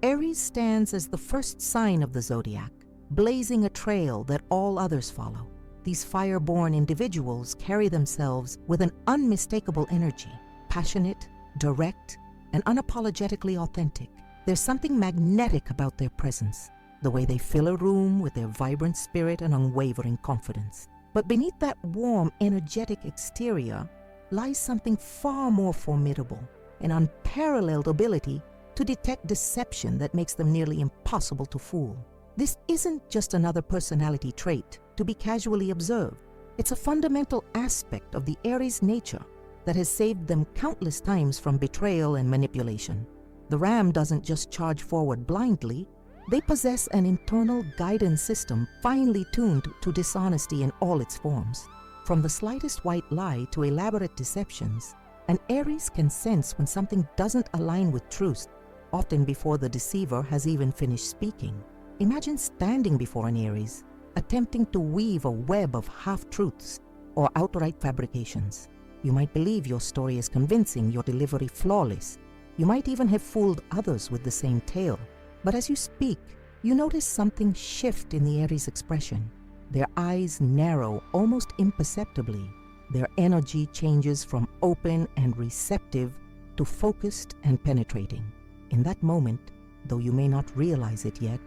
Aries stands as the first sign of the zodiac, blazing a trail that all others follow. These fire-born individuals carry themselves with an unmistakable energy, passionate, direct, and unapologetically authentic. There's something magnetic about their presence, the way they fill a room with their vibrant spirit and unwavering confidence. But beneath that warm, energetic exterior lies something far more formidable, an unparalleled ability to detect deception that makes them nearly impossible to fool. This isn't just another personality trait to be casually observed. It's a fundamental aspect of the Aries nature that has saved them countless times from betrayal and manipulation. The ram doesn't just charge forward blindly. They possess an internal guidance system finely tuned to dishonesty in all its forms. From the slightest white lie to elaborate deceptions, an Aries can sense when something doesn't align with truth, often before the deceiver has even finished speaking. Imagine standing before an Aries, attempting to weave a web of half-truths or outright fabrications. You might believe your story is convincing, your delivery flawless. You might even have fooled others with the same tale. But as you speak, you notice something shift in the Aries' expression. Their eyes narrow almost imperceptibly. Their energy changes from open and receptive to focused and penetrating. In that moment, though you may not realize it yet,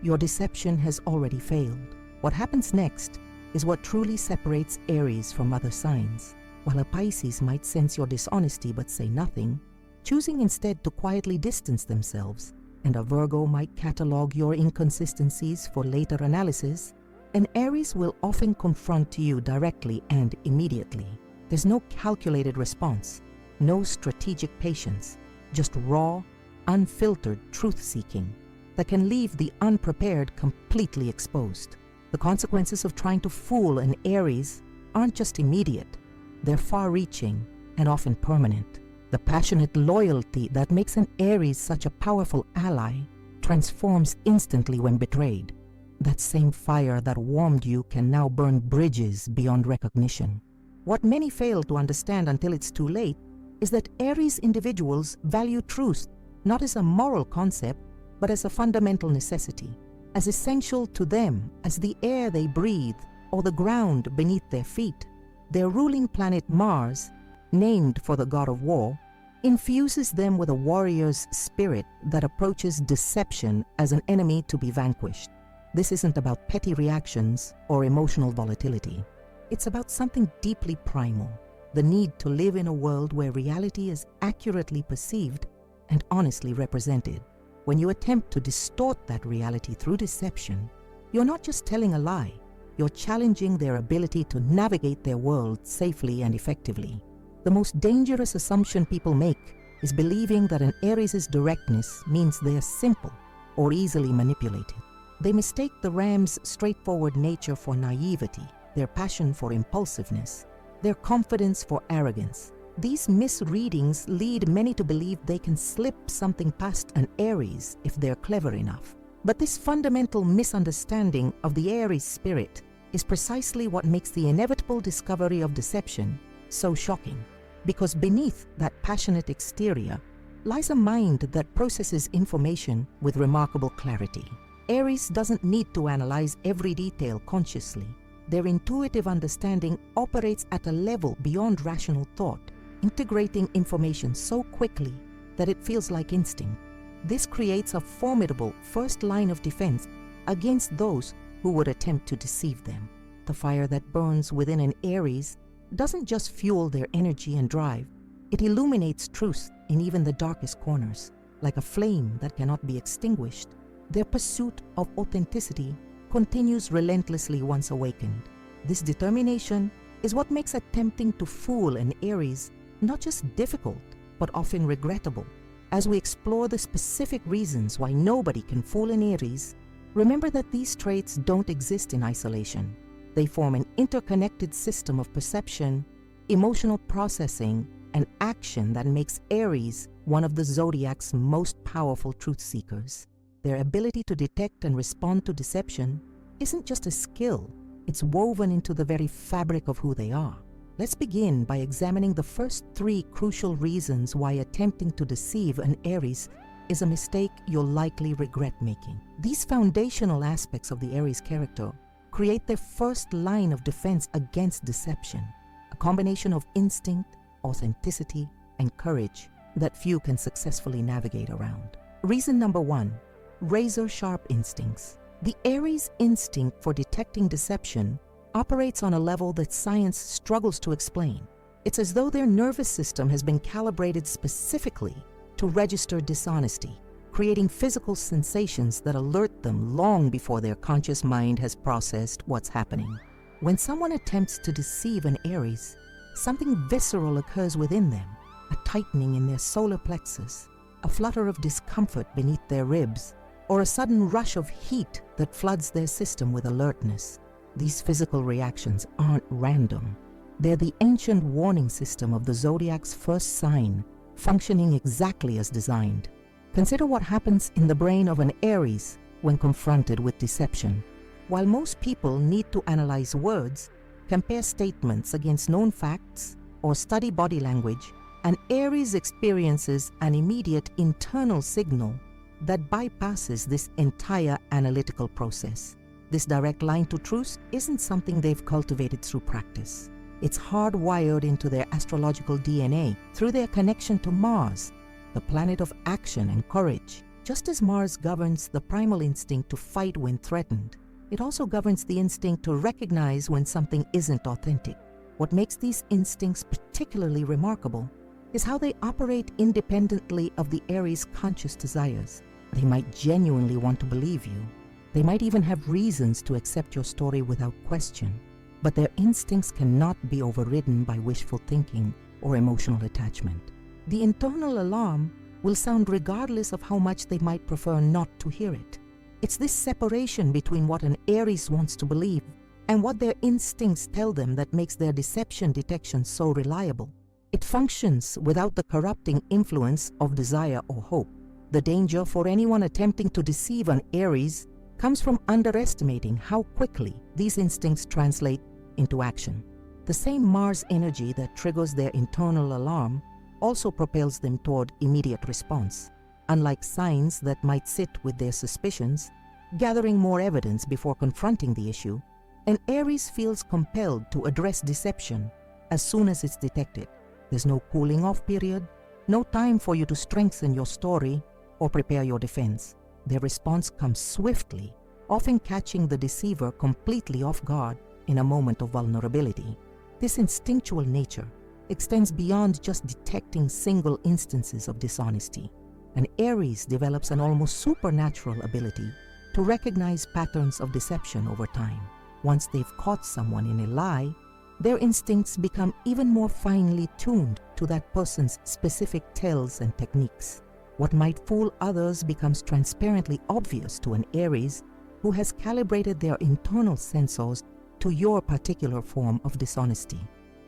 your deception has already failed. What happens next is what truly separates Aries from other signs. While a Pisces might sense your dishonesty but say nothing, choosing instead to quietly distance themselves, and a Virgo might catalog your inconsistencies for later analysis, an Aries will often confront you directly and immediately. There's no calculated response, no strategic patience, just raw, unfiltered truth-seeking that can leave the unprepared completely exposed. The consequences of trying to fool an Aries aren't just immediate, they're far-reaching and often permanent. The passionate loyalty that makes an Aries such a powerful ally transforms instantly when betrayed. That same fire that warmed you can now burn bridges beyond recognition. What many fail to understand until it's too late is that Aries individuals value truth not as a moral concept, but as a fundamental necessity, as essential to them as the air they breathe or the ground beneath their feet. Their ruling planet Mars, named for the god of war, infuses them with a warrior's spirit that approaches deception as an enemy to be vanquished. This isn't about petty reactions or emotional volatility. It's about something deeply primal, the need to live in a world where reality is accurately perceived and honestly represented. When you attempt to distort that reality through deception, you're not just telling a lie, you're challenging their ability to navigate their world safely and effectively. The most dangerous assumption people make is believing that an Aries' directness means they're simple or easily manipulated. They mistake the ram's straightforward nature for naivety, their passion for impulsiveness, their confidence for arrogance. These misreadings lead many to believe they can slip something past an Aries if they're clever enough. But this fundamental misunderstanding of the Aries spirit is precisely what makes the inevitable discovery of deception so shocking. Because beneath that passionate exterior lies a mind that processes information with remarkable clarity. Aries doesn't need to analyze every detail consciously. Their intuitive understanding operates at a level beyond rational thought, integrating information so quickly that it feels like instinct. This creates a formidable first line of defense against those who would attempt to deceive them. The fire that burns within an Aries doesn't just fuel their energy and drive, it illuminates truth in even the darkest corners. Like a flame that cannot be extinguished, their pursuit of authenticity continues relentlessly once awakened. This determination is what makes attempting to fool an Aries not just difficult, but often regrettable. As we explore the specific reasons why nobody can fool an Aries, remember that these traits don't exist in isolation. They form an interconnected system of perception, emotional processing, and action that makes Aries one of the zodiac's most powerful truth seekers. Their ability to detect and respond to deception isn't just a skill, it's woven into the very fabric of who they are. Let's begin by examining the first three crucial reasons why attempting to deceive an Aries is a mistake you'll likely regret making. These foundational aspects of the Aries character create their first line of defense against deception, a combination of instinct, authenticity, and courage that few can successfully navigate around. Reason number 1, razor-sharp instincts. The Aries instinct for detecting deception operates on a level that science struggles to explain. It's as though their nervous system has been calibrated specifically to register dishonesty, creating physical sensations that alert them long before their conscious mind has processed what's happening. When someone attempts to deceive an Aries, something visceral occurs within them, a tightening in their solar plexus, a flutter of discomfort beneath their ribs, or a sudden rush of heat that floods their system with alertness. These physical reactions aren't random. They're the ancient warning system of the zodiac's first sign, functioning exactly as designed. Consider what happens in the brain of an Aries when confronted with deception. While most people need to analyze words, compare statements against known facts, or study body language, an Aries experiences an immediate internal signal that bypasses this entire analytical process. This direct line to truth isn't something they've cultivated through practice. It's hardwired into their astrological DNA through their connection to Mars, the planet of action and courage. Just as Mars governs the primal instinct to fight when threatened, it also governs the instinct to recognize when something isn't authentic. What makes these instincts particularly remarkable is how they operate independently of the Aries' conscious desires. They might genuinely want to believe you. They might even have reasons to accept your story without question, but their instincts cannot be overridden by wishful thinking or emotional attachment. The internal alarm will sound regardless of how much they might prefer not to hear it. It's this separation between what an Aries wants to believe and what their instincts tell them that makes their deception detection so reliable. It functions without the corrupting influence of desire or hope. The danger for anyone attempting to deceive an Aries comes from underestimating how quickly these instincts translate into action. The same Mars energy that triggers their internal alarm also propels them toward immediate response. Unlike signs that might sit with their suspicions, gathering more evidence before confronting the issue, an Aries feels compelled to address deception as soon as it's detected. There's no cooling off period, no time for you to strengthen your story or prepare your defense. Their response comes swiftly, often catching the deceiver completely off guard in a moment of vulnerability. This instinctual nature extends beyond just detecting single instances of dishonesty. An Aries develops an almost supernatural ability to recognize patterns of deception over time. Once they've caught someone in a lie, their instincts become even more finely tuned to that person's specific tells and techniques. What might fool others becomes transparently obvious to an Aries who has calibrated their internal sensors to your particular form of dishonesty.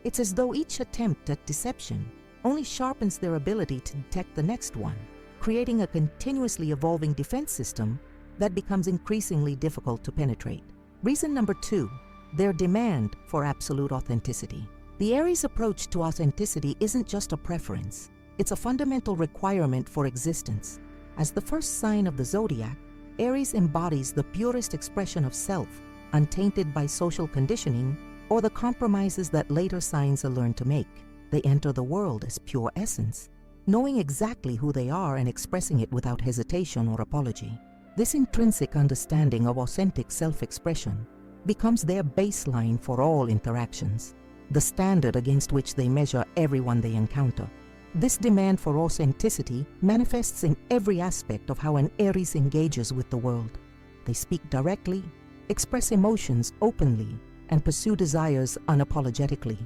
It's as though each attempt at deception only sharpens their ability to detect the next one, creating a continuously evolving defense system that becomes increasingly difficult to penetrate. Reason number 2, their demand for absolute authenticity. The Aries approach to authenticity isn't just a preference, it's a fundamental requirement for existence. As the first sign of the zodiac, Aries embodies the purest expression of self, untainted by social conditioning or the compromises that later signs are learned to make. They enter the world as pure essence, knowing exactly who they are and expressing it without hesitation or apology. This intrinsic understanding of authentic self-expression becomes their baseline for all interactions, the standard against which they measure everyone they encounter. This demand for authenticity manifests in every aspect of how an Aries engages with the world. They speak directly, express emotions openly, and pursue desires unapologetically.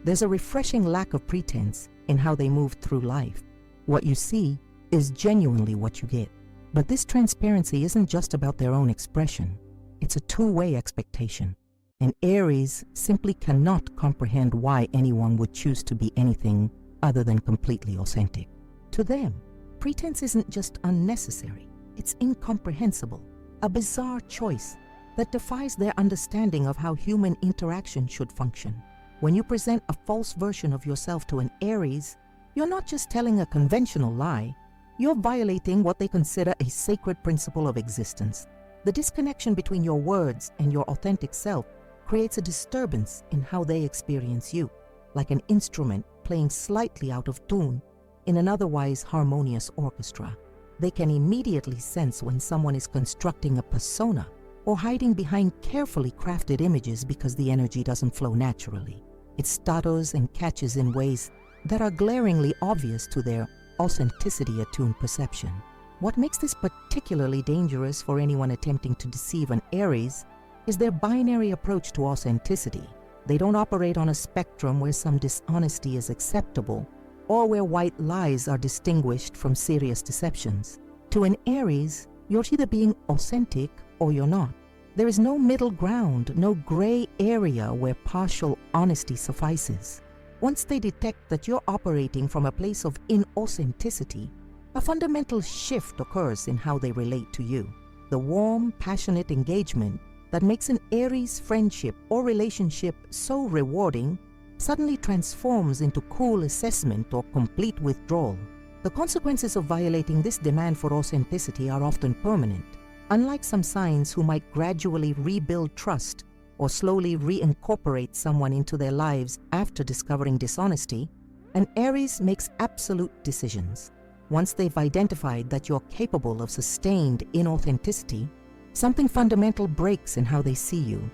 There's a refreshing lack of pretense in how they move through life. What you see is genuinely what you get. But this transparency isn't just about their own expression. It's a two-way expectation. An Aries simply cannot comprehend why anyone would choose to be anything other than completely authentic. To them, pretense isn't just unnecessary, it's incomprehensible, a bizarre choice that defies their understanding of how human interaction should function. When you present a false version of yourself to an Aries, you're not just telling a conventional lie, you're violating what they consider a sacred principle of existence. The disconnection between your words and your authentic self creates a disturbance in how they experience you, like an instrument playing slightly out of tune in an otherwise harmonious orchestra. They can immediately sense when someone is constructing a persona or hiding behind carefully crafted images because the energy doesn't flow naturally. It stutters and catches in ways that are glaringly obvious to their authenticity-attuned perception. What makes this particularly dangerous for anyone attempting to deceive an Aries is their binary approach to authenticity. They don't operate on a spectrum where some dishonesty is acceptable or where white lies are distinguished from serious deceptions. To an Aries, you're either being authentic or you're not. There is no middle ground, no gray area where partial honesty suffices. Once they detect that you're operating from a place of inauthenticity, a fundamental shift occurs in how they relate to you. The warm, passionate engagement that makes an Aries friendship or relationship so rewarding suddenly transforms into cool assessment or complete withdrawal. The consequences of violating this demand for authenticity are often permanent. Unlike some signs who might gradually rebuild trust or slowly reincorporate someone into their lives after discovering dishonesty, an Aries makes absolute decisions. Once they've identified that you're capable of sustained inauthenticity, something fundamental breaks in how they see you,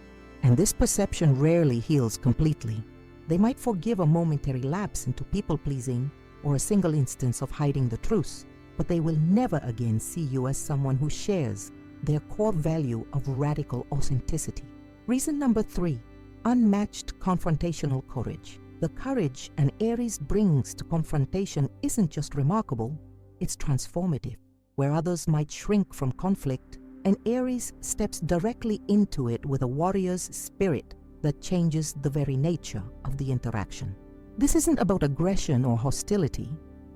and this perception rarely heals completely. They might forgive a momentary lapse into people-pleasing or a single instance of hiding the truth, but they will never again see you as someone who shares their core value of radical authenticity. Reason number 3, unmatched confrontational courage. The courage an Aries brings to confrontation isn't just remarkable, it's transformative. Where others might shrink from conflict, an Aries steps directly into it with a warrior's spirit that changes the very nature of the interaction. This isn't about aggression or hostility,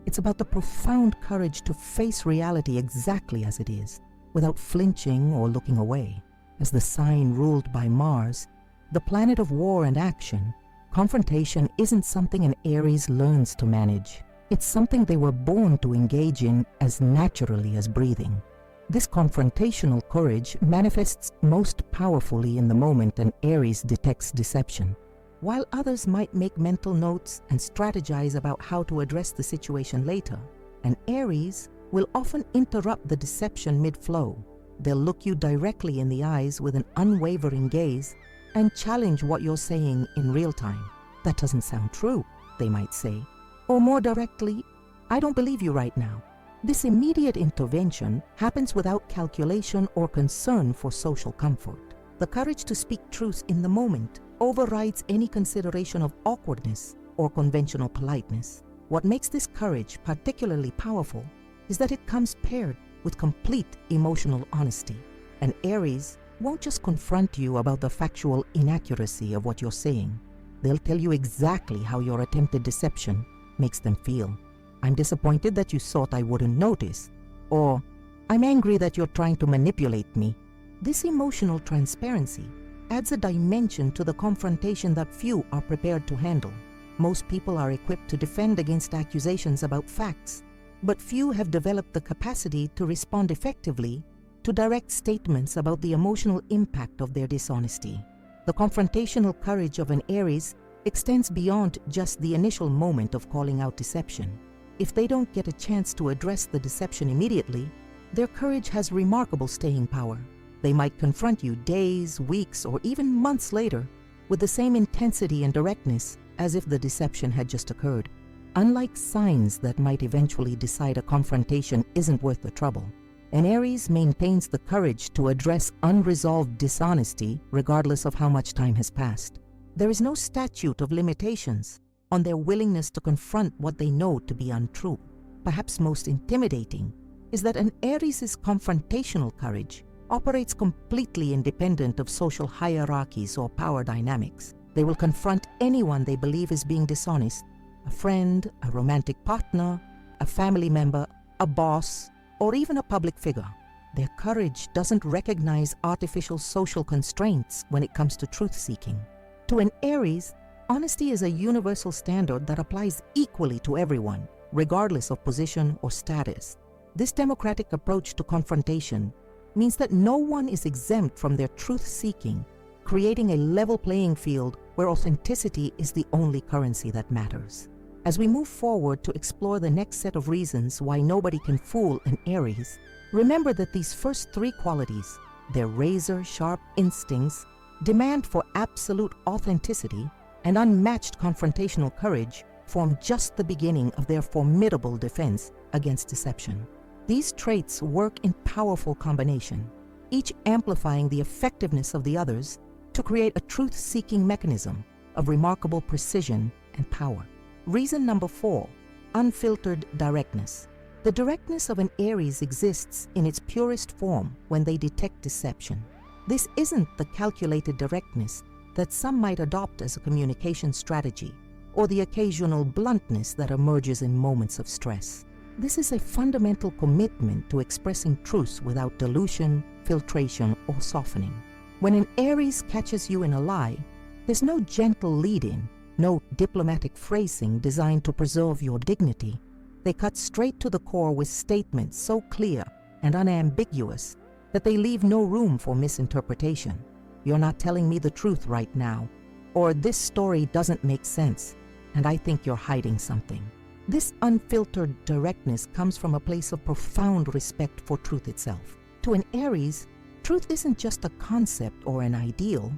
it's about the profound courage to face reality exactly as it is, without flinching or looking away. As the sign ruled by Mars, the planet of war and action, confrontation isn't something an Aries learns to manage. It's something they were born to engage in as naturally as breathing. This confrontational courage manifests most powerfully in the moment an Aries detects deception. While others might make mental notes and strategize about how to address the situation later, an Aries will often interrupt the deception mid-flow. They'll look you directly in the eyes with an unwavering gaze and challenge what you're saying in real time. "That doesn't sound true," they might say. Or more directly, "I don't believe you right now." This immediate intervention happens without calculation or concern for social comfort. The courage to speak truth in the moment overrides any consideration of awkwardness or conventional politeness. What makes this courage particularly powerful is that it comes paired with complete emotional honesty. An Aries won't just confront you about the factual inaccuracy of what you're saying. They'll tell you exactly how your attempted deception makes them feel. "I'm disappointed that you thought I wouldn't notice," or "I'm angry that you're trying to manipulate me." This emotional transparency adds a dimension to the confrontation that few are prepared to handle. Most people are equipped to defend against accusations about facts, but few have developed the capacity to respond effectively to direct statements about the emotional impact of their dishonesty. The confrontational courage of an Aries extends beyond just the initial moment of calling out deception. If they don't get a chance to address the deception immediately, their courage has remarkable staying power. They might confront you days, weeks, or even months later with the same intensity and directness as if the deception had just occurred. Unlike signs that might eventually decide a confrontation isn't worth the trouble, an Aries maintains the courage to address unresolved dishonesty regardless of how much time has passed. There is no statute of limitations on their willingness to confront what they know to be untrue. Perhaps most intimidating is that an Aries' confrontational courage operates completely independent of social hierarchies or power dynamics. They will confront anyone they believe is being dishonest: a friend, a romantic partner, a family member, a boss, or even a public figure. Their courage doesn't recognize artificial social constraints when it comes to truth-seeking. To an Aries, honesty is a universal standard that applies equally to everyone, regardless of position or status. This democratic approach to confrontation means that no one is exempt from their truth-seeking, creating a level playing field where authenticity is the only currency that matters. As we move forward to explore the next set of reasons why nobody can fool an Aries, remember that these first three qualities, their razor-sharp instincts, demand for absolute authenticity, and unmatched confrontational courage form just the beginning of their formidable defense against deception. These traits work in powerful combination, each amplifying the effectiveness of the others to create a truth-seeking mechanism of remarkable precision and power. Reason number 4, unfiltered directness. The directness of an Aries exists in its purest form when they detect deception. This isn't the calculated directness that some might adopt as a communication strategy, or the occasional bluntness that emerges in moments of stress. This is a fundamental commitment to expressing truth without dilution, filtration, or softening. When an Aries catches you in a lie, there's no gentle lead-in, no diplomatic phrasing designed to preserve your dignity. They cut straight to the core with statements so clear and unambiguous that they leave no room for misinterpretation. "You're not telling me the truth right now," or "this story doesn't make sense, and I think you're hiding something." This unfiltered directness comes from a place of profound respect for truth itself. To an Aries, truth isn't just a concept or an ideal.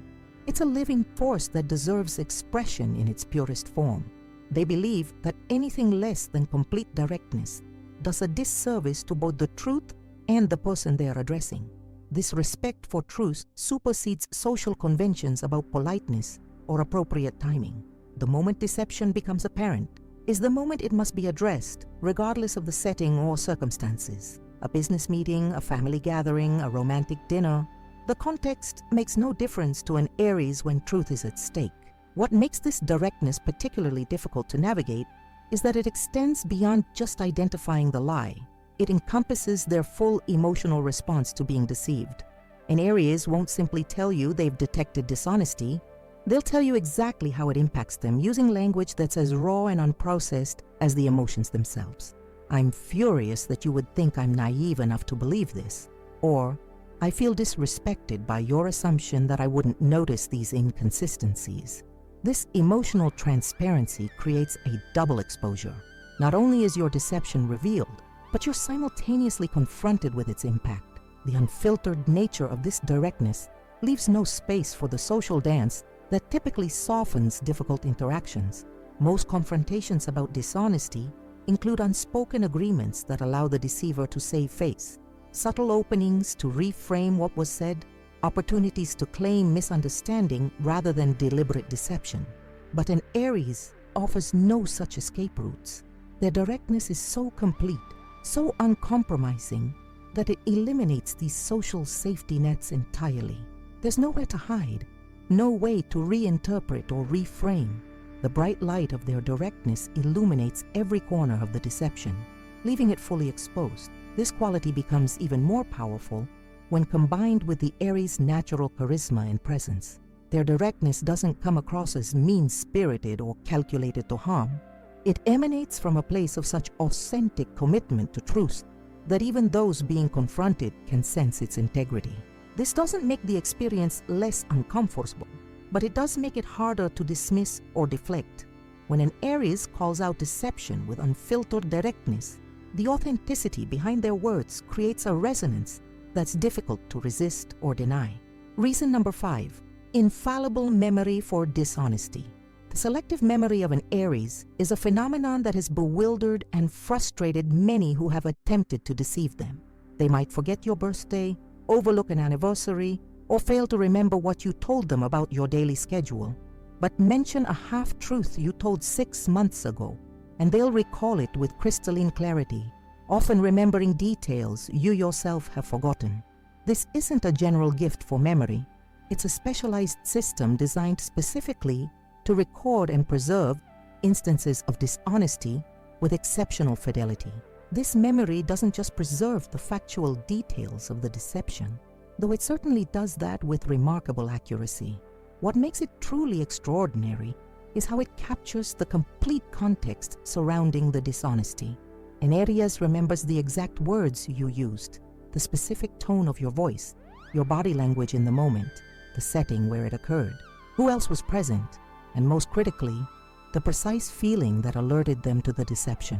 It's a living force that deserves expression in its purest form. They believe that anything less than complete directness does a disservice to both the truth and the person they are addressing. This respect for truth supersedes social conventions about politeness or appropriate timing. The moment deception becomes apparent is the moment it must be addressed, regardless of the setting or circumstances. A business meeting, a family gathering, a romantic dinner. The context makes no difference to an Aries when truth is at stake. What makes this directness particularly difficult to navigate is that it extends beyond just identifying the lie. It encompasses their full emotional response to being deceived. An Aries won't simply tell you they've detected dishonesty. They'll tell you exactly how it impacts them, using language that's as raw and unprocessed as the emotions themselves. "I'm furious that you would think I'm naive enough to believe this," or "I feel disrespected by your assumption that I wouldn't notice these inconsistencies." This emotional transparency creates a double exposure. Not only is your deception revealed, but you're simultaneously confronted with its impact. The unfiltered nature of this directness leaves no space for the social dance that typically softens difficult interactions. Most confrontations about dishonesty include unspoken agreements that allow the deceiver to save face, subtle openings to reframe what was said, opportunities to claim misunderstanding rather than deliberate deception. But an Aries offers no such escape routes. Their directness is so complete, so uncompromising, that it eliminates these social safety nets entirely. There's nowhere to hide, no way to reinterpret or reframe. The bright light of their directness illuminates every corner of the deception, leaving it fully exposed. This quality becomes even more powerful when combined with the Aries' natural charisma and presence. Their directness doesn't come across as mean-spirited or calculated to harm. It emanates from a place of such authentic commitment to truth that even those being confronted can sense its integrity. This doesn't make the experience less uncomfortable, but it does make it harder to dismiss or deflect. When an Aries calls out deception with unfiltered directness, the authenticity behind their words creates a resonance that's difficult to resist or deny. Reason number 5, infallible memory for dishonesty. The selective memory of an Aries is a phenomenon that has bewildered and frustrated many who have attempted to deceive them. They might forget your birthday, overlook an anniversary, or fail to remember what you told them about your daily schedule. But mention a half-truth you told 6 months ago, and they'll recall it with crystalline clarity, often remembering details you yourself have forgotten. This isn't a general gift for memory. It's a specialized system designed specifically to record and preserve instances of dishonesty with exceptional fidelity. This memory doesn't just preserve the factual details of the deception, though it certainly does that with remarkable accuracy. What makes it truly extraordinary is how it captures the complete context surrounding the dishonesty. An Aries remembers the exact words you used, the specific tone of your voice, your body language in the moment, the setting where it occurred, who else was present, and most critically, the precise feeling that alerted them to the deception.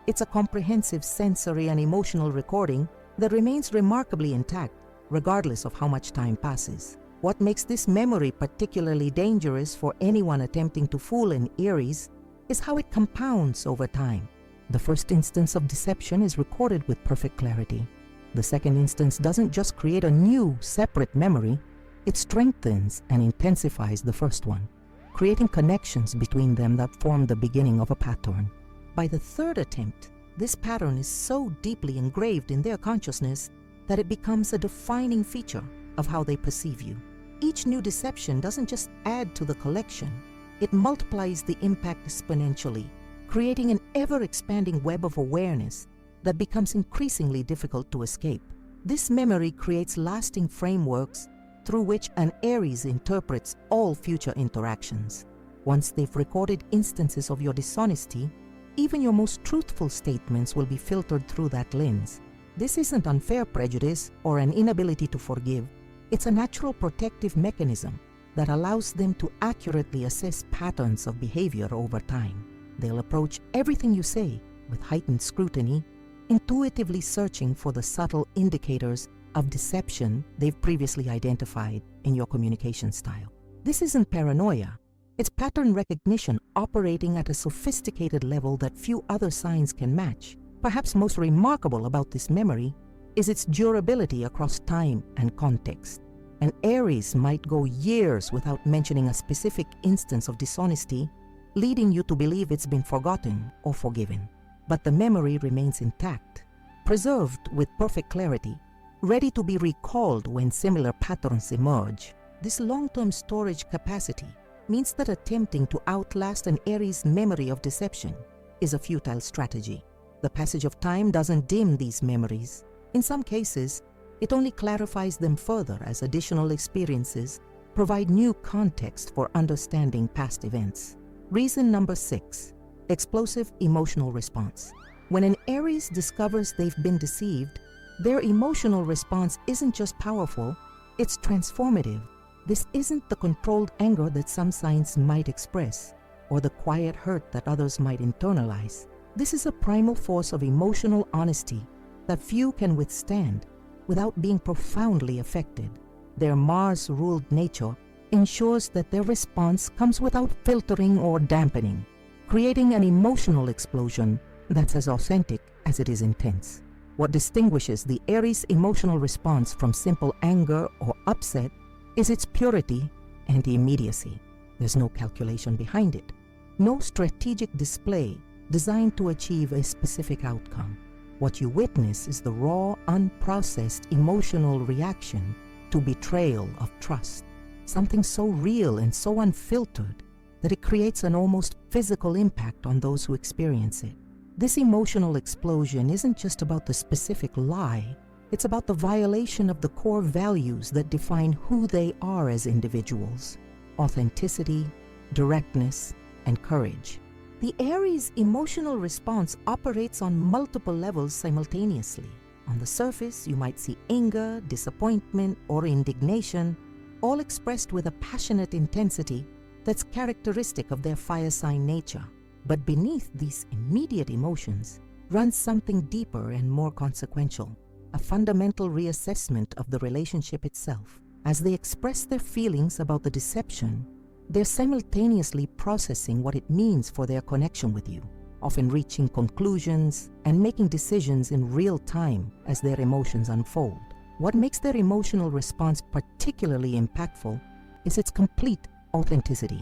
It's a comprehensive sensory and emotional recording that remains remarkably intact, regardless of how much time passes. What makes this memory particularly dangerous for anyone attempting to fool an Aries is how it compounds over time. The first instance of deception is recorded with perfect clarity. The second instance doesn't just create a new, separate memory, it strengthens and intensifies the first one, creating connections between them that form the beginning of a pattern. By the third attempt, this pattern is so deeply engraved in their consciousness that it becomes a defining feature of how they perceive you. Each new deception doesn't just add to the collection, it multiplies the impact exponentially, creating an ever-expanding web of awareness that becomes increasingly difficult to escape. This memory creates lasting frameworks through which an Aries interprets all future interactions. Once they've recorded instances of your dishonesty, even your most truthful statements will be filtered through that lens. This isn't unfair prejudice or an inability to forgive. It's a natural protective mechanism that allows them to accurately assess patterns of behavior over time. They'll approach everything you say with heightened scrutiny, intuitively searching for the subtle indicators of deception they've previously identified in your communication style. This isn't paranoia. It's pattern recognition operating at a sophisticated level that few other signs can match. Perhaps most remarkable about this memory is its durability across time and context. An Aries might go years without mentioning a specific instance of dishonesty, leading you to believe it's been forgotten or forgiven. But the memory remains intact, preserved with perfect clarity, ready to be recalled when similar patterns emerge. This long-term storage capacity means that attempting to outlast an Aries' memory of deception is a futile strategy. The passage of time doesn't dim these memories. In some cases, it only clarifies them further as additional experiences provide new context for understanding past events. Reason number 6, explosive emotional response. When an Aries discovers they've been deceived, their emotional response isn't just powerful, it's transformative. This isn't the controlled anger that some signs might express, or the quiet hurt that others might internalize. This is a primal force of emotional honesty that few can withstand without being profoundly affected. Their Mars-ruled nature ensures that their response comes without filtering or dampening, creating an emotional explosion that's as authentic as it is intense. What distinguishes the Aries emotional response from simple anger or upset is its purity and immediacy. There's no calculation behind it, no strategic display designed to achieve a specific outcome. What you witness is the raw, unprocessed emotional reaction to betrayal of trust, something so real and so unfiltered that it creates an almost physical impact on those who experience it. This emotional explosion isn't just about the specific lie, it's about the violation of the core values that define who they are as individuals: authenticity, directness, and courage. The Aries emotional response operates on multiple levels simultaneously. On the surface, you might see anger, disappointment, or indignation, all expressed with a passionate intensity that's characteristic of their fire sign nature. But beneath these immediate emotions runs something deeper and more consequential, a fundamental reassessment of the relationship itself. As they express their feelings about the deception, they're simultaneously processing what it means for their connection with you, often reaching conclusions and making decisions in real time as their emotions unfold. What makes their emotional response particularly impactful is its complete authenticity.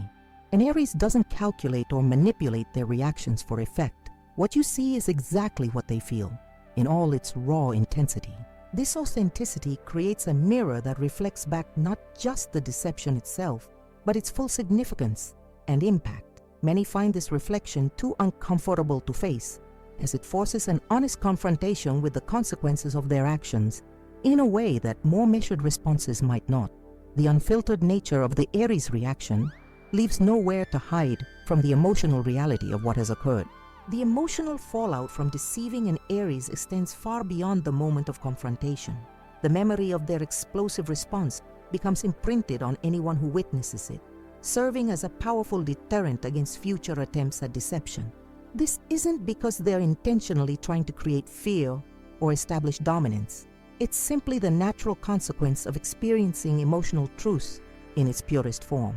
An Aries doesn't calculate or manipulate their reactions for effect. What you see is exactly what they feel, in all its raw intensity. This authenticity creates a mirror that reflects back not just the deception itself, but its full significance and impact. Many find this reflection too uncomfortable to face, as it forces an honest confrontation with the consequences of their actions in a way that more measured responses might not. The unfiltered nature of the Aries reaction leaves nowhere to hide from the emotional reality of what has occurred. The emotional fallout from deceiving an Aries extends far beyond the moment of confrontation. The memory of their explosive response becomes imprinted on anyone who witnesses it, serving as a powerful deterrent against future attempts at deception. This isn't because they're intentionally trying to create fear or establish dominance. It's simply the natural consequence of experiencing emotional truth in its purest form.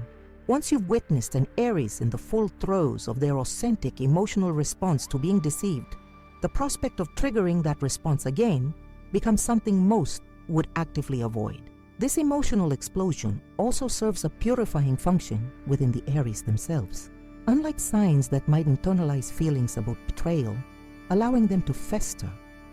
Once you've witnessed an Aries in the full throes of their authentic emotional response to being deceived, the prospect of triggering that response again becomes something most would actively avoid. This emotional explosion also serves a purifying function within the Aries themselves. Unlike signs that might internalize feelings about betrayal, allowing them to fester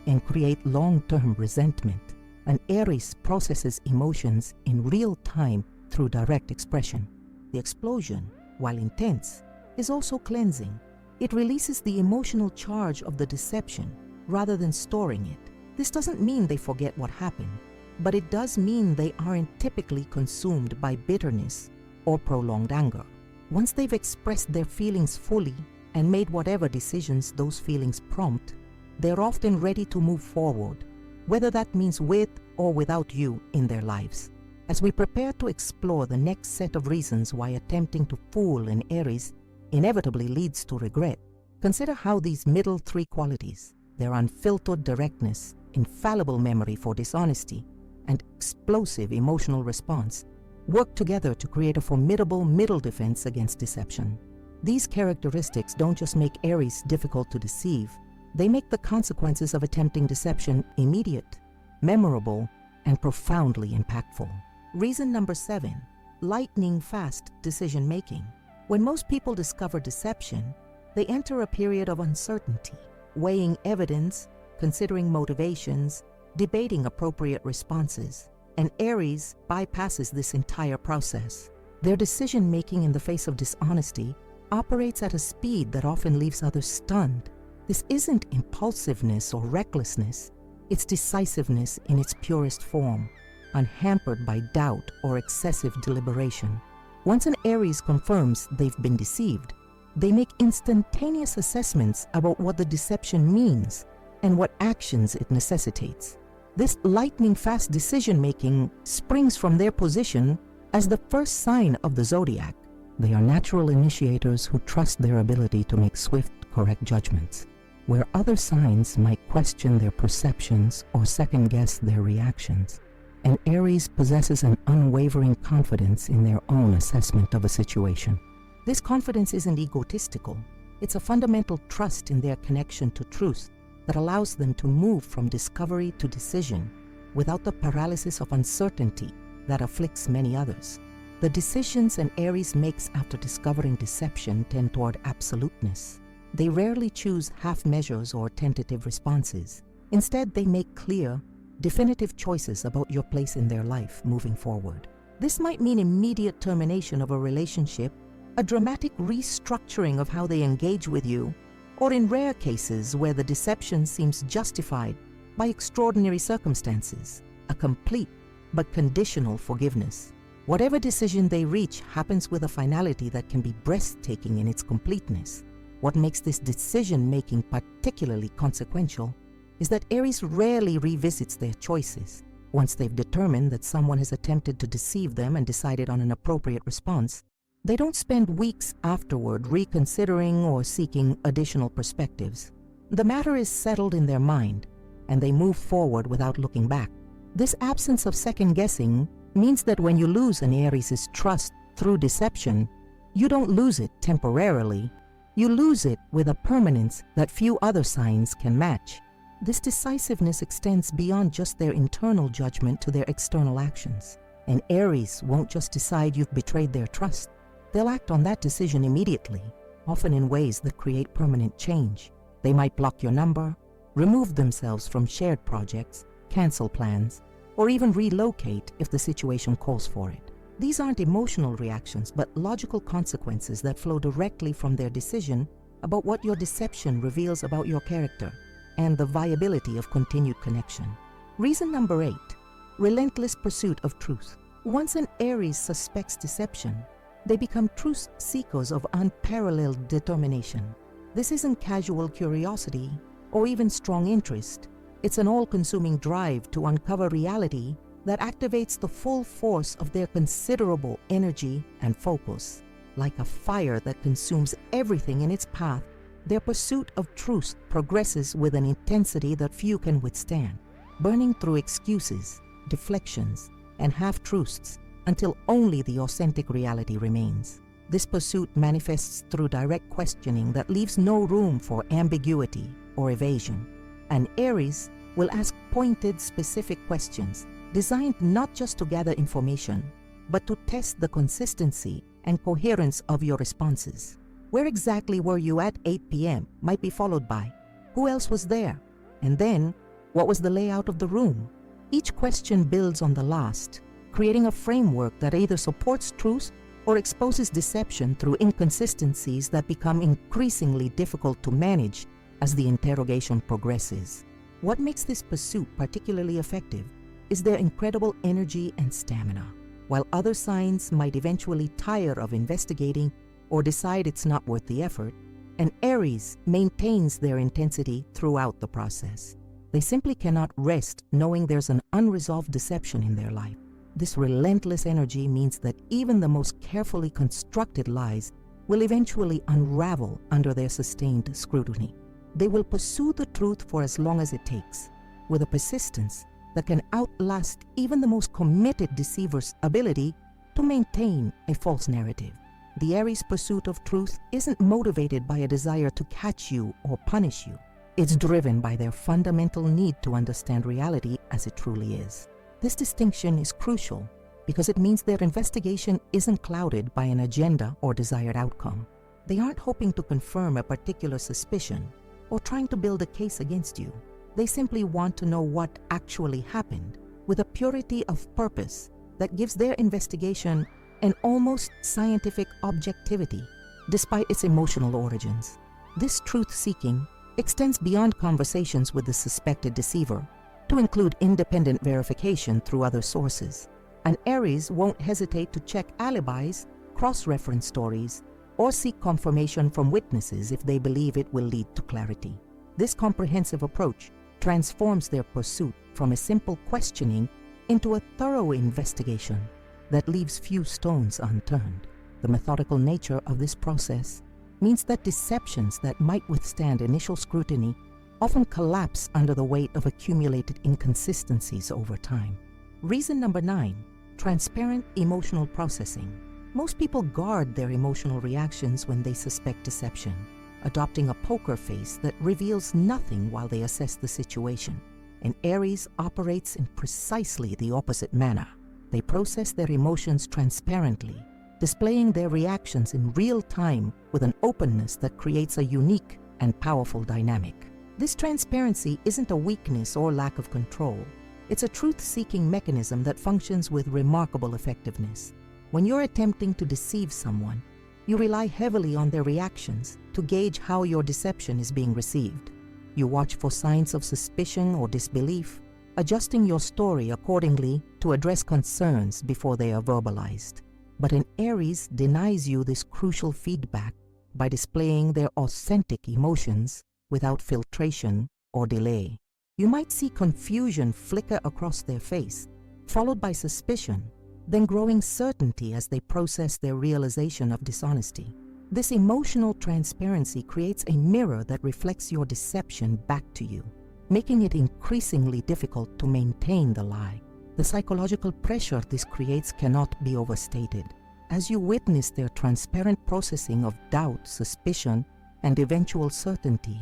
and create long-term resentment, an Aries processes emotions in real time through direct expression. The explosion, while intense, is also cleansing. It releases the emotional charge of the deception rather than storing it. This doesn't mean they forget what happened, but it does mean they aren't typically consumed by bitterness or prolonged anger. Once they've expressed their feelings fully and made whatever decisions those feelings prompt, they're often ready to move forward, whether that means with or without you in their lives. As we prepare to explore the next set of reasons why attempting to fool an Aries inevitably leads to regret, consider how these middle three qualities, their unfiltered directness, infallible memory for dishonesty, and explosive emotional response, work together to create a formidable middle defense against deception. These characteristics don't just make Aries difficult to deceive, they make the consequences of attempting deception immediate, memorable, and profoundly impactful. Reason number 7, lightning-fast decision-making. When most people discover deception, they enter a period of uncertainty, weighing evidence, considering motivations, debating appropriate responses. And Aries bypasses this entire process. Their decision-making in the face of dishonesty operates at a speed that often leaves others stunned. This isn't impulsiveness or recklessness, it's decisiveness in its purest form, unhampered by doubt or excessive deliberation. Once an Aries confirms they've been deceived, they make instantaneous assessments about what the deception means and what actions it necessitates. This lightning-fast decision-making springs from their position as the first sign of the zodiac. They are natural initiators who trust their ability to make swift, correct judgments, where other signs might question their perceptions or second-guess their reactions. And Aries possesses an unwavering confidence in their own assessment of a situation. This confidence isn't egotistical. It's a fundamental trust in their connection to truth that allows them to move from discovery to decision without the paralysis of uncertainty that afflicts many others. The decisions an Aries makes after discovering deception tend toward absoluteness. They rarely choose half measures or tentative responses. Instead, they make clear, definitive choices about your place in their life moving forward. This might mean immediate termination of a relationship, a dramatic restructuring of how they engage with you, or in rare cases where the deception seems justified by extraordinary circumstances, a complete but conditional forgiveness. Whatever decision they reach happens with a finality that can be breathtaking in its completeness. What makes this decision-making particularly consequential is that Aries rarely revisits their choices. Once they've determined that someone has attempted to deceive them and decided on an appropriate response, they don't spend weeks afterward reconsidering or seeking additional perspectives. The matter is settled in their mind, and they move forward without looking back. This absence of second-guessing means that when you lose an Aries' trust through deception, you don't lose it temporarily. You lose it with a permanence that few other signs can match. This decisiveness extends beyond just their internal judgment to their external actions. And Aries won't just decide you've betrayed their trust. They'll act on that decision immediately, often in ways that create permanent change. They might block your number, remove themselves from shared projects, cancel plans, or even relocate if the situation calls for it. These aren't emotional reactions, but logical consequences that flow directly from their decision about what your deception reveals about your character and the viability of continued connection. Reason number 8, relentless pursuit of truth. Once an Aries suspects deception, they become truth seekers of unparalleled determination. This isn't casual curiosity or even strong interest. It's an all-consuming drive to uncover reality that activates the full force of their considerable energy and focus. Like a fire that consumes everything in its path, their pursuit of truth progresses with an intensity that few can withstand, burning through excuses, deflections, and half-truths until only the authentic reality remains. This pursuit manifests through direct questioning that leaves no room for ambiguity or evasion. An Aries will ask pointed, specific questions designed not just to gather information, but to test the consistency and coherence of your responses. Where exactly were you at 8 p.m. might be followed by, who else was there? And then, what was the layout of the room? Each question builds on the last, creating a framework that either supports truth or exposes deception through inconsistencies that become increasingly difficult to manage as the interrogation progresses. What makes this pursuit particularly effective is their incredible energy and stamina. While other signs might eventually tire of investigating or decide it's not worth the effort, an Aries maintains their intensity throughout the process. They simply cannot rest knowing there's an unresolved deception in their life. This relentless energy means that even the most carefully constructed lies will eventually unravel under their sustained scrutiny. They will pursue the truth for as long as it takes, with a persistence that can outlast even the most committed deceiver's ability to maintain a false narrative. The Aries' pursuit of truth isn't motivated by a desire to catch you or punish you. It's driven by their fundamental need to understand reality as it truly is. This distinction is crucial because it means their investigation isn't clouded by an agenda or desired outcome. They aren't hoping to confirm a particular suspicion or trying to build a case against you. They simply want to know what actually happened, with a purity of purpose that gives their investigation an almost scientific objectivity, despite its emotional origins. This truth-seeking extends beyond conversations with the suspected deceiver to include independent verification through other sources. An Aries won't hesitate to check alibis, cross-reference stories, or seek confirmation from witnesses if they believe it will lead to clarity. This comprehensive approach transforms their pursuit from a simple questioning into a thorough investigation that leaves few stones unturned. The methodical nature of this process means that deceptions that might withstand initial scrutiny often collapse under the weight of accumulated inconsistencies over time. Reason number 9, transparent emotional processing. Most people guard their emotional reactions when they suspect deception, adopting a poker face that reveals nothing while they assess the situation. An Aries operates in precisely the opposite manner. They process their emotions transparently, displaying their reactions in real time with an openness that creates a unique and powerful dynamic. This transparency isn't a weakness or lack of control. It's a truth-seeking mechanism that functions with remarkable effectiveness. When you're attempting to deceive someone, you rely heavily on their reactions to gauge how your deception is being received. You watch for signs of suspicion or disbelief, adjusting your story accordingly to address concerns before they are verbalized. But an Aries denies you this crucial feedback by displaying their authentic emotions without filtration or delay. You might see confusion flicker across their face, followed by suspicion, then growing certainty as they process their realization of dishonesty. This emotional transparency creates a mirror that reflects your deception back to you, making it increasingly difficult to maintain the lie. The psychological pressure this creates cannot be overstated. As you witness their transparent processing of doubt, suspicion, and eventual certainty,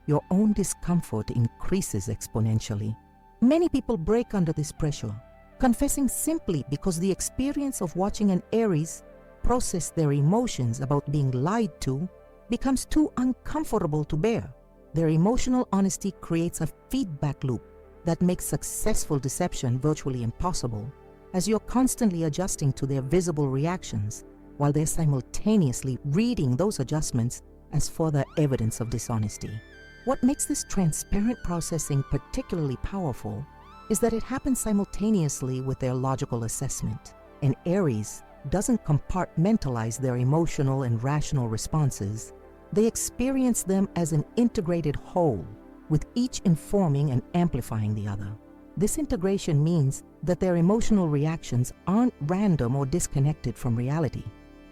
your own discomfort increases exponentially. Many people break under this pressure, confessing simply because the experience of watching an Aries process their emotions about being lied to becomes too uncomfortable to bear. Their emotional honesty creates a feedback loop that makes successful deception virtually impossible, as you're constantly adjusting to their visible reactions while they're simultaneously reading those adjustments as further evidence of dishonesty. What makes this transparent processing particularly powerful is that it happens simultaneously with their logical assessment. An Aries doesn't compartmentalize their emotional and rational responses. They experience them as an integrated whole, with each informing and amplifying the other. This integration means that their emotional reactions aren't random or disconnected from reality.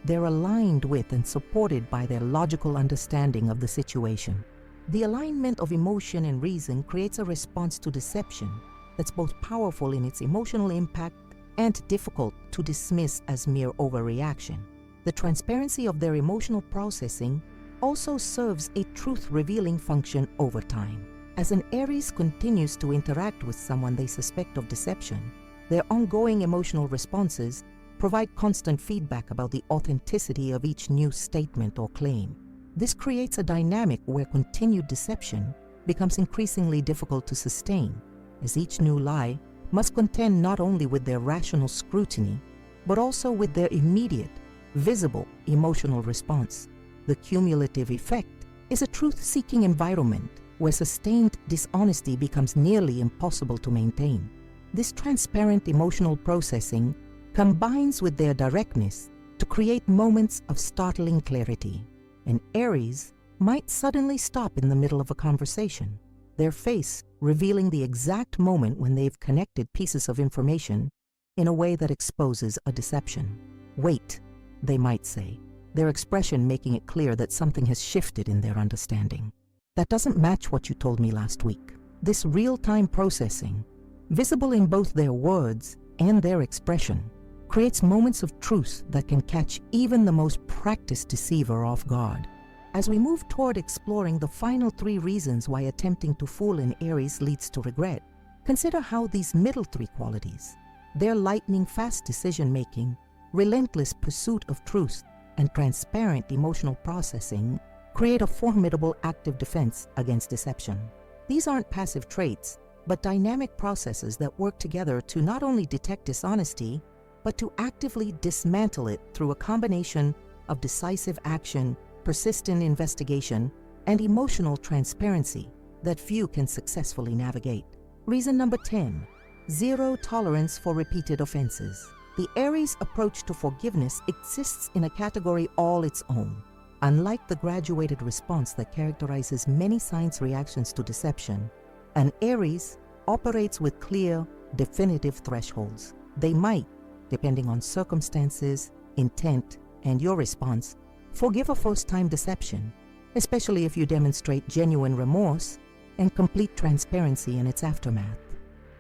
They're aligned with and supported by their logical understanding of the situation. The alignment of emotion and reason creates a response to deception that's both powerful in its emotional impact and difficult to dismiss as mere overreaction. The transparency of their emotional processing also serves a truth-revealing function over time. As an Aries continues to interact with someone they suspect of deception, their ongoing emotional responses provide constant feedback about the authenticity of each new statement or claim. This creates a dynamic where continued deception becomes increasingly difficult to sustain, as each new lie must contend not only with their rational scrutiny, but also with their immediate, visible emotional response. The cumulative effect is a truth-seeking environment where sustained dishonesty becomes nearly impossible to maintain. This transparent emotional processing combines with their directness to create moments of startling clarity. An Aries might suddenly stop in the middle of a conversation, their face revealing the exact moment when they've connected pieces of information in a way that exposes a deception. "Wait," they might say, their expression making it clear that something has shifted in their understanding. "That doesn't match what you told me last week." This real-time processing, visible in both their words and their expression, creates moments of truth that can catch even the most practiced deceiver off guard. As we move toward exploring the final 3 reasons why attempting to fool an Aries leads to regret, consider how these middle 3 qualities, their lightning-fast decision-making, relentless pursuit of truth, and transparent emotional processing, create a formidable active defense against deception. These aren't passive traits, but dynamic processes that work together to not only detect dishonesty, but to actively dismantle it through a combination of decisive action, persistent investigation, and emotional transparency that few can successfully navigate. Reason number 10, zero tolerance for repeated offenses. The Aries' approach to forgiveness exists in a category all its own. Unlike the graduated response that characterizes many signs' reactions to deception, an Aries operates with clear, definitive thresholds. They might, depending on circumstances, intent, and your response, forgive a first-time deception, especially if you demonstrate genuine remorse and complete transparency in its aftermath.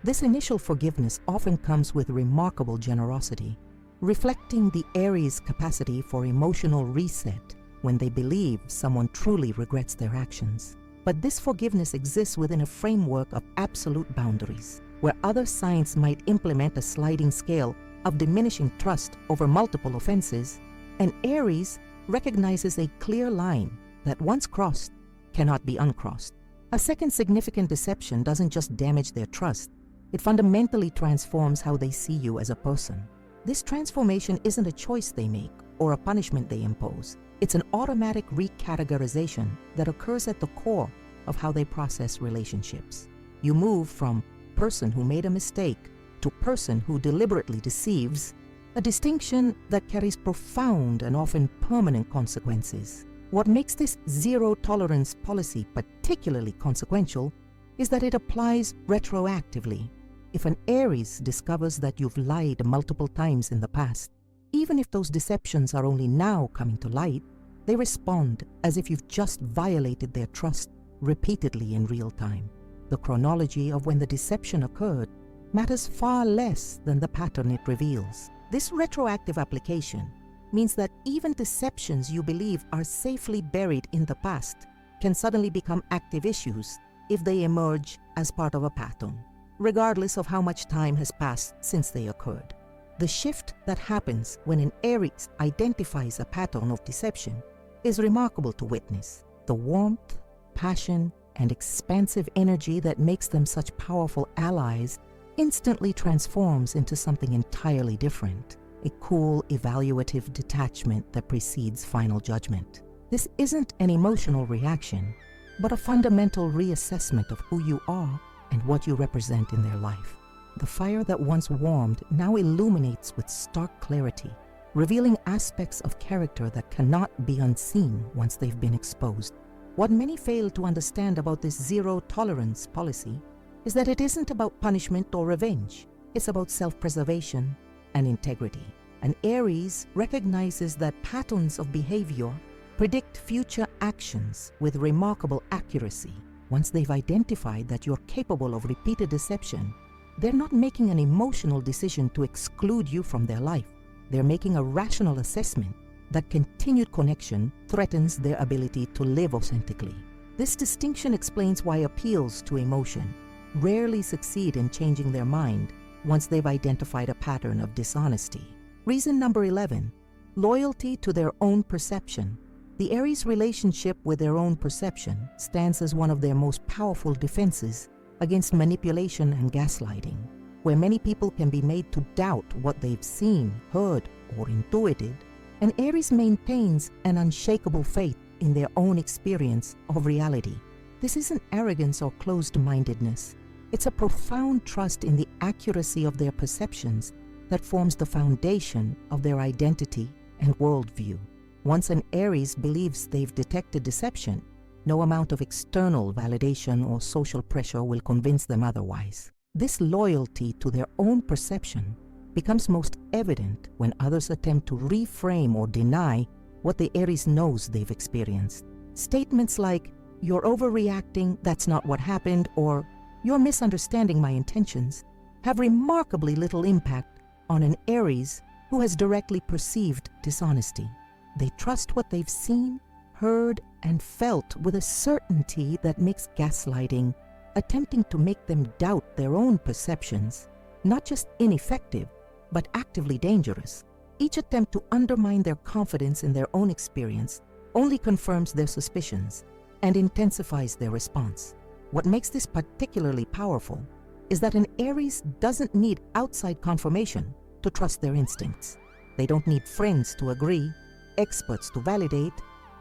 This initial forgiveness often comes with remarkable generosity, reflecting the Aries' capacity for emotional reset when they believe someone truly regrets their actions. But this forgiveness exists within a framework of absolute boundaries, where other signs might implement a sliding scale of diminishing trust over multiple offenses. An Aries recognizes a clear line that once crossed cannot be uncrossed. A second significant deception doesn't just damage their trust, it fundamentally transforms how they see you as a person. This transformation isn't a choice they make or a punishment they impose. It's an automatic recategorization that occurs at the core of how they process relationships. You move from person who made a mistake to person who deliberately deceives, a distinction that carries profound and often permanent consequences. What makes this zero-tolerance policy particularly consequential is that it applies retroactively. If an Aries discovers that you've lied multiple times in the past, even if those deceptions are only now coming to light, they respond as if you've just violated their trust repeatedly in real time. The chronology of when the deception occurred matters far less than the pattern it reveals. This retroactive application means that even deceptions you believe are safely buried in the past can suddenly become active issues if they emerge as part of a pattern, regardless of how much time has passed since they occurred. The shift that happens when an Aries identifies a pattern of deception is remarkable to witness. The warmth, passion, and expansive energy that makes them such powerful allies instantly transforms into something entirely different, a cool, evaluative detachment that precedes final judgment. This isn't an emotional reaction, but a fundamental reassessment of who you are and what you represent in their life. The fire that once warmed now illuminates with stark clarity, revealing aspects of character that cannot be unseen once they've been exposed. What many fail to understand about this zero-tolerance policy is that it isn't about punishment or revenge. It's about self-preservation and integrity. An Aries recognizes that patterns of behavior predict future actions with remarkable accuracy. Once they've identified that you're capable of repeated deception, they're not making an emotional decision to exclude you from their life. They're making a rational assessment that continued connection threatens their ability to live authentically. This distinction explains why appeals to emotion rarely succeed in changing their mind once they've identified a pattern of dishonesty. Reason number 11, loyalty to their own perception. The Aries' relationship with their own perception stands as one of their most powerful defenses against manipulation and gaslighting. Where many people can be made to doubt what they've seen, heard, or intuited, an Aries maintains an unshakable faith in their own experience of reality. This isn't arrogance or closed-mindedness. It's a profound trust in the accuracy of their perceptions that forms the foundation of their identity and worldview. Once an Aries believes they've detected deception, no amount of external validation or social pressure will convince them otherwise. This loyalty to their own perception becomes most evident when others attempt to reframe or deny what the Aries knows they've experienced. Statements like, "You're overreacting, that's not what happened," or "You're misunderstanding my intentions," have remarkably little impact on an Aries who has directly perceived dishonesty. They trust what they've seen, heard, and felt with a certainty that makes gaslighting, attempting to make them doubt their own perceptions, not just ineffective, but actively dangerous. Each attempt to undermine their confidence in their own experience only confirms their suspicions and intensifies their response. What makes this particularly powerful is that an Aries doesn't need outside confirmation to trust their instincts. They don't need friends to agree, experts to validate,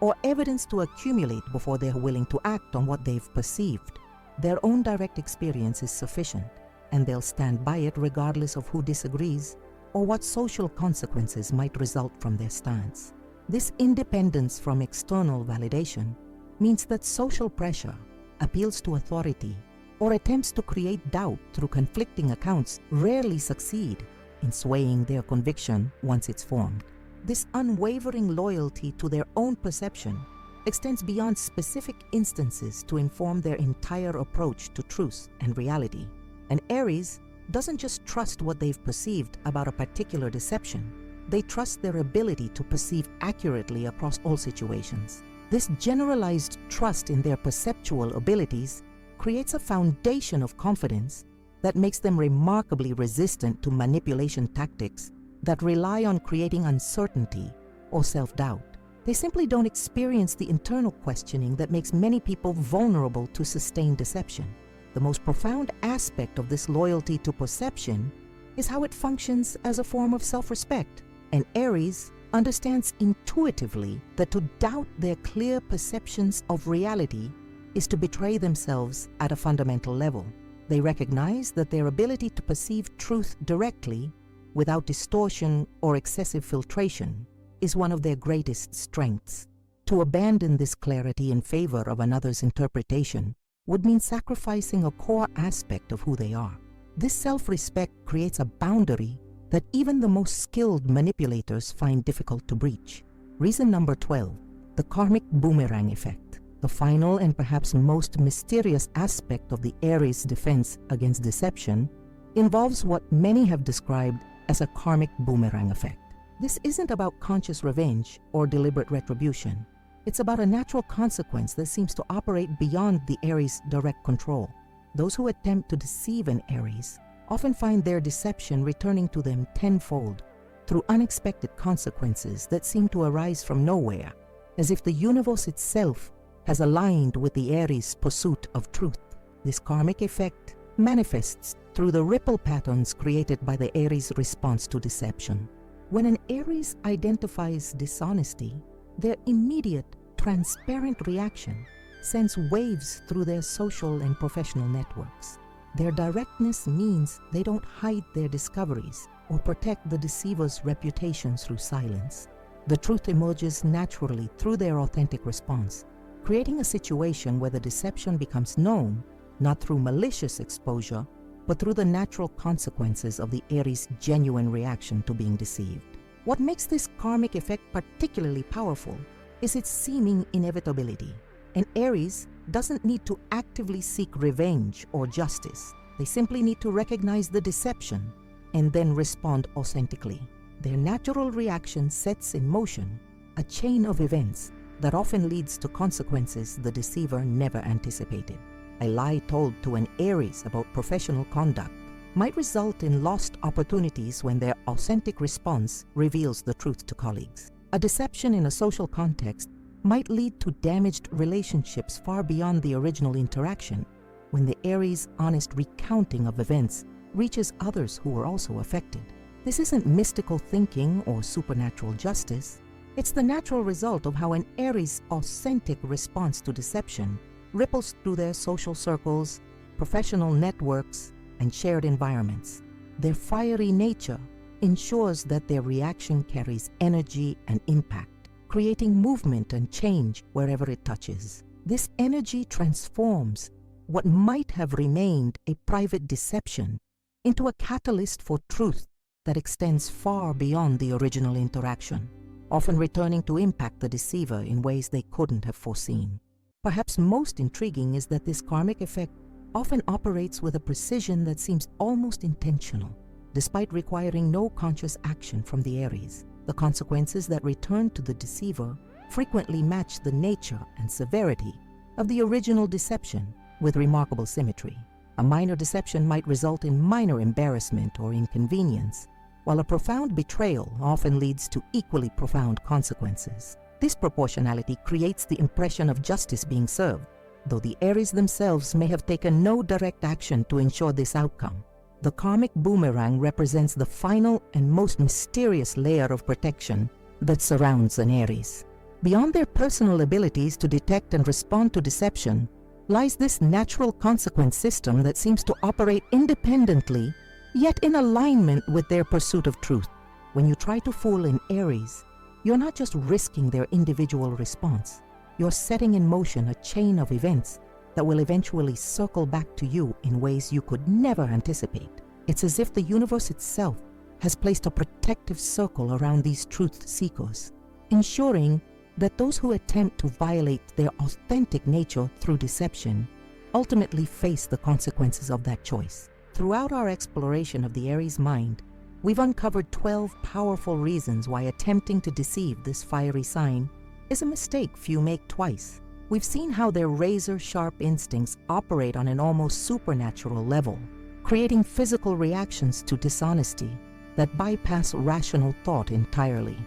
or evidence to accumulate before they're willing to act on what they've perceived. Their own direct experience is sufficient, and they'll stand by it regardless of who disagrees or what social consequences might result from their stance. This independence from external validation means that social pressure, appeals to authority, or attempts to create doubt through conflicting accounts rarely succeed in swaying their conviction once it's formed. This unwavering loyalty to their own perception extends beyond specific instances to inform their entire approach to truth and reality. An Aries doesn't just trust what they've perceived about a particular deception, they trust their ability to perceive accurately across all situations. This generalized trust in their perceptual abilities creates a foundation of confidence that makes them remarkably resistant to manipulation tactics that rely on creating uncertainty or self-doubt. They simply don't experience the internal questioning that makes many people vulnerable to sustained deception. The most profound aspect of this loyalty to perception is how it functions as a form of self-respect. An Aries understands intuitively that to doubt their clear perceptions of reality is to betray themselves at a fundamental level. They recognize that their ability to perceive truth directly, without distortion or excessive filtration, is one of their greatest strengths. To abandon this clarity in favor of another's interpretation would mean sacrificing a core aspect of who they are. This self-respect creates a boundary that even the most skilled manipulators find difficult to breach. Reason number 12, the karmic boomerang effect. The final and perhaps most mysterious aspect of the Aries' defense against deception involves what many have described as a karmic boomerang effect. This isn't about conscious revenge or deliberate retribution. It's about a natural consequence that seems to operate beyond the Aries' direct control. Those who attempt to deceive an Aries often find their deception returning to them tenfold through unexpected consequences that seem to arise from nowhere, as if the universe itself has aligned with the Aries' pursuit of truth. This karmic effect manifests through the ripple patterns created by the Aries' response to deception. When an Aries identifies dishonesty, their immediate, transparent reaction sends waves through their social and professional networks. Their directness means they don't hide their discoveries or protect the deceiver's reputation through silence. The truth emerges naturally through their authentic response, creating a situation where the deception becomes known not through malicious exposure, but through the natural consequences of the Aries' genuine reaction to being deceived. What makes this karmic effect particularly powerful is its seeming inevitability. An Aries doesn't need to actively seek revenge or justice. They simply need to recognize the deception and then respond authentically. Their natural reaction sets in motion a chain of events that often leads to consequences the deceiver never anticipated. A lie told to an Aries about professional conduct might result in lost opportunities when their authentic response reveals the truth to colleagues. A deception in a social context might lead to damaged relationships far beyond the original interaction when the Aries' honest recounting of events reaches others who were also affected. This isn't mystical thinking or supernatural justice. It's the natural result of how an Aries' authentic response to deception ripples through their social circles, professional networks, and shared environments. Their fiery nature ensures that their reaction carries energy and impact, creating movement and change wherever it touches. This energy transforms what might have remained a private deception into a catalyst for truth that extends far beyond the original interaction, often returning to impact the deceiver in ways they couldn't have foreseen. Perhaps most intriguing is that this karmic effect often operates with a precision that seems almost intentional. Despite requiring no conscious action from the Aries, the consequences that return to the deceiver frequently match the nature and severity of the original deception with remarkable symmetry. A minor deception might result in minor embarrassment or inconvenience, while a profound betrayal often leads to equally profound consequences. This proportionality creates the impression of justice being served, though the Aries themselves may have taken no direct action to ensure this outcome. The karmic boomerang represents the final and most mysterious layer of protection that surrounds an Aries. Beyond their personal abilities to detect and respond to deception lies this natural consequence system that seems to operate independently, yet in alignment with their pursuit of truth. When you try to fool an Aries, you're not just risking their individual response, you're setting in motion a chain of events that will eventually circle back to you in ways you could never anticipate. It's as if the universe itself has placed a protective circle around these truth seekers, ensuring that those who attempt to violate their authentic nature through deception ultimately face the consequences of that choice. Throughout our exploration of the Aries mind, we've uncovered 12 powerful reasons why attempting to deceive this fiery sign is a mistake few make twice. We've seen how their razor-sharp instincts operate on an almost supernatural level, creating physical reactions to dishonesty that bypass rational thought entirely.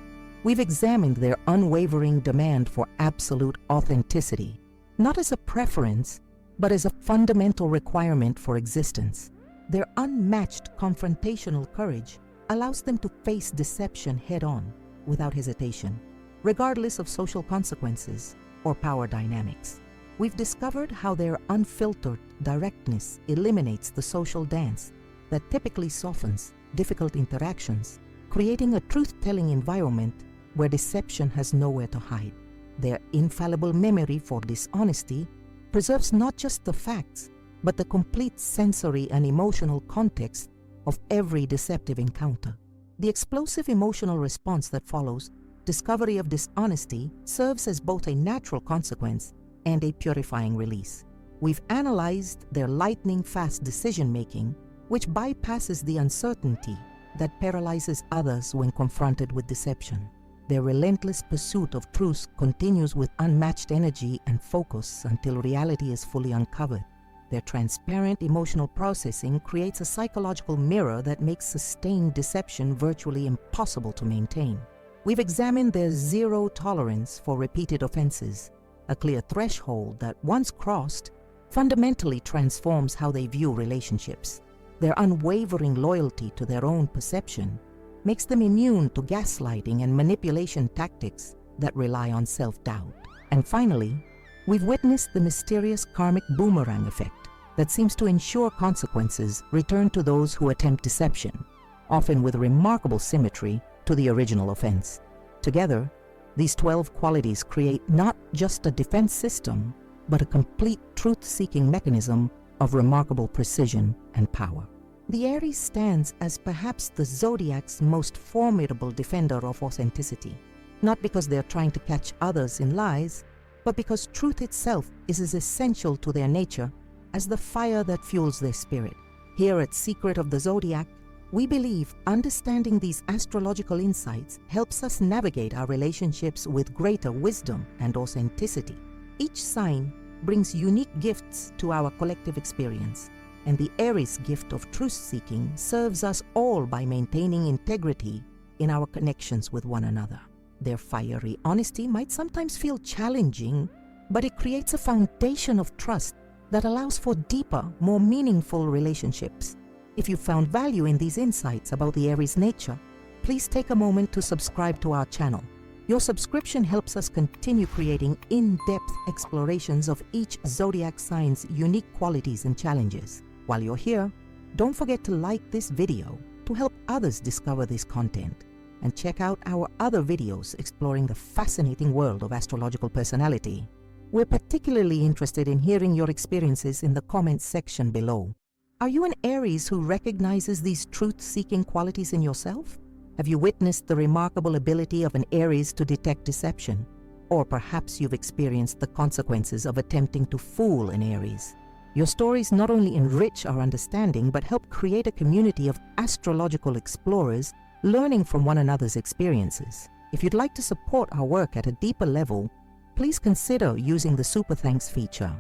We've examined their unwavering demand for absolute authenticity, not as a preference, but as a fundamental requirement for existence. Their unmatched confrontational courage allows them to face deception head-on without hesitation, regardless of social consequences or power dynamics. We've discovered how their unfiltered directness eliminates the social dance that typically softens difficult interactions, creating a truth-telling environment where deception has nowhere to hide. Their infallible memory for dishonesty preserves not just the facts, but the complete sensory and emotional context of every deceptive encounter. The explosive emotional response that follows discovery of dishonesty serves as both a natural consequence and a purifying release. We've analyzed their lightning-fast decision-making, which bypasses the uncertainty that paralyzes others when confronted with deception. Their relentless pursuit of truth continues with unmatched energy and focus until reality is fully uncovered. Their transparent emotional processing creates a psychological mirror that makes sustained deception virtually impossible to maintain. We've examined their zero tolerance for repeated offenses, a clear threshold that, once crossed, fundamentally transforms how they view relationships. Their unwavering loyalty to their own perception makes them immune to gaslighting and manipulation tactics that rely on self-doubt. And finally, we've witnessed the mysterious karmic boomerang effect that seems to ensure consequences return to those who attempt deception, often with remarkable symmetry to the original offense. Together, these 12 qualities create not just a defense system, but a complete truth-seeking mechanism of remarkable precision and power. The Aries stands as perhaps the zodiac's most formidable defender of authenticity, not because they are trying to catch others in lies, but because truth itself is as essential to their nature as the fire that fuels their spirit. Here at Secret of the Zodiac, we believe understanding these astrological insights helps us navigate our relationships with greater wisdom and authenticity. Each sign brings unique gifts to our collective experience, and the Aries gift of truth-seeking serves us all by maintaining integrity in our connections with one another. Their fiery honesty might sometimes feel challenging, but it creates a foundation of trust that allows for deeper, more meaningful relationships. If you found value in these insights about the Aries nature, please take a moment to subscribe to our channel. Your subscription helps us continue creating in-depth explorations of each zodiac sign's unique qualities and challenges. While you're here, don't forget to like this video to help others discover this content, and check out our other videos exploring the fascinating world of astrological personality. We're particularly interested in hearing your experiences in the comments section below. Are you an Aries who recognizes these truth-seeking qualities in yourself? Have you witnessed the remarkable ability of an Aries to detect deception? Or perhaps you've experienced the consequences of attempting to fool an Aries. Your stories not only enrich our understanding, but help create a community of astrological explorers learning from one another's experiences. If you'd like to support our work at a deeper level, please consider using the Super Thanks feature.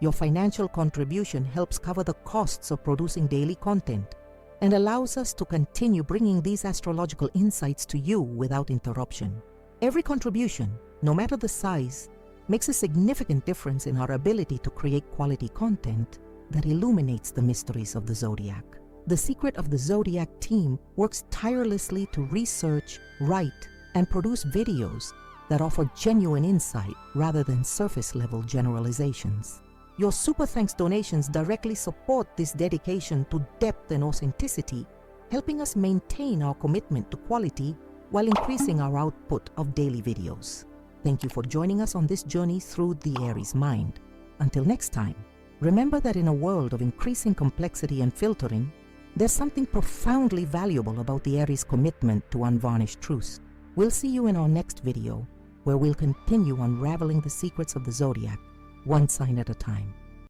Your financial contribution helps cover the costs of producing daily content and allows us to continue bringing these astrological insights to you without interruption. Every contribution, no matter the size, makes a significant difference in our ability to create quality content that illuminates the mysteries of the zodiac. The Secret of the Zodiac team works tirelessly to research, write, and produce videos that offer genuine insight rather than surface-level generalizations. Your Super Thanks donations directly support this dedication to depth and authenticity, helping us maintain our commitment to quality while increasing our output of daily videos. Thank you for joining us on this journey through the Aries mind. Until next time, remember that in a world of increasing complexity and filtering, there's something profoundly valuable about the Aries' commitment to unvarnished truth. We'll see you in our next video, where we'll continue unraveling the secrets of the zodiac, one sign at a time.